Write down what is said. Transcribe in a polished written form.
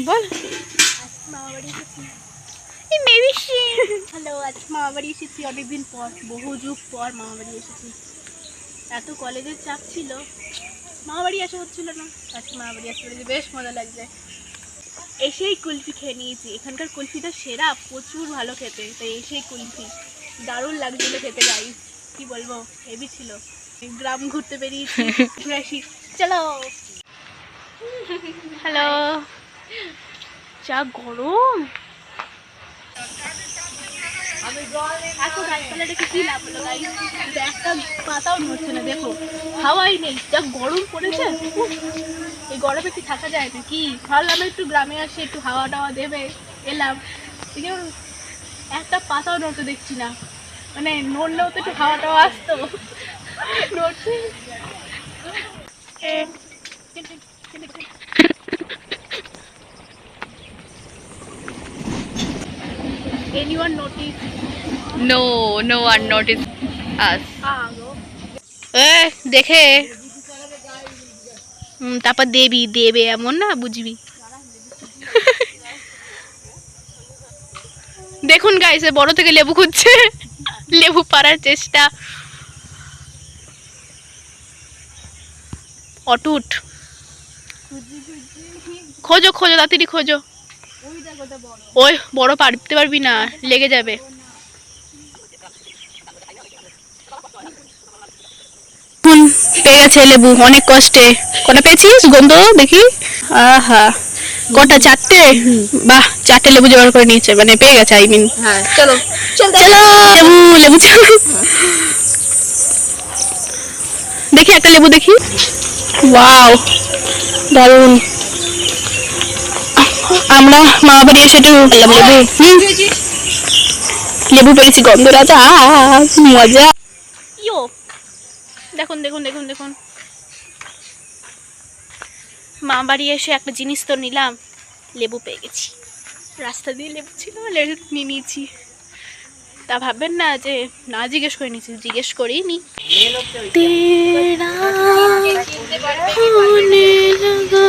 বল। Hello, আজ মামা বাড়ি এসেছি অনেকদিন পর, বহু যুগ পর মামা বাড়ি এসেছি। এত কলেজের চাপ ছিল, মামা বাড়ি আসা হচ্ছিল না। আজকে মামা বাড়ি আসতে পেরেছি, বেশ মজা লাগছে। এসেই কুলফি খেয়ে নিয়েছি। এখানকার কুলফিটা সেরা, প্রচুর ভালো খেতে। তাই এসেই কুলফি দারুণ লাগছিল খেতে। গাইস কি বলবো, হেভি ছিল। গ্রাম ঘুরতে বেরিয়েছি, ঘুরে আসি, চলো। হ্যালো, যা গরম। এত গাছপালা দেখে কি লাভ হলো গাইস, একটা পাতাও নড়ছে না। দেখো হাওয়াই নেই, যা গরম পড়েছে। এই গরমে কি থাকা যায় নাকি? ভাবলাম একটু গ্রামে আসি, একটু হাওয়া টাওয়া দেবে, এলাম। একটা পাতাও নড়তে দেখছি না। মানে নড়লেও তো একটু হাওয়া টাওয়া আসতো, নড়ছে। Anyone notice? No one noticed us. দেখে তারপর দেবে এমন না, বুঝবি। দেখুন গাইস, বড় থেকে লেবু খুঁজছে, লেবু পাড়ার চেষ্টা অটুট। খোঁজো খোঁজো, তাড়াতাড়ি খোঁজো। ওই বড় পারতে পারবি না, লেগে যাবে। পেয়ে গেছে লেবু অনেক কষ্টে। কটা পেয়েছিস? গন্ধ দেখি। আহা, কটা? চারটে? বাহ, চারটে লেবু জোগাড় করে নিয়েছে, মানে পেয়ে গেছে। আই মিন, চলো চলো লেবু লেবু চলো। দেখি একটা লেবু দেখি। ওয়াও, দারুন। আমরা মামা বাড়ি এসে একটু লেবু লেবু পেরেছি, গন্ধ রাজা, মজা। ইয়ো, দেখুন দেখুন দেখুন দেখুন, মা বাড়ি এসে একটা জিনিস তো নিলাম, লেবু পেয়ে গেছি। রাস্তা দিয়ে লেবু ছিল, লেবু নিয়ে নিয়েছি। তা ভাববেন না যে না জিজ্ঞেস করে নিয়েছি, জিজ্ঞেস করেই নি। তেরা होने लगा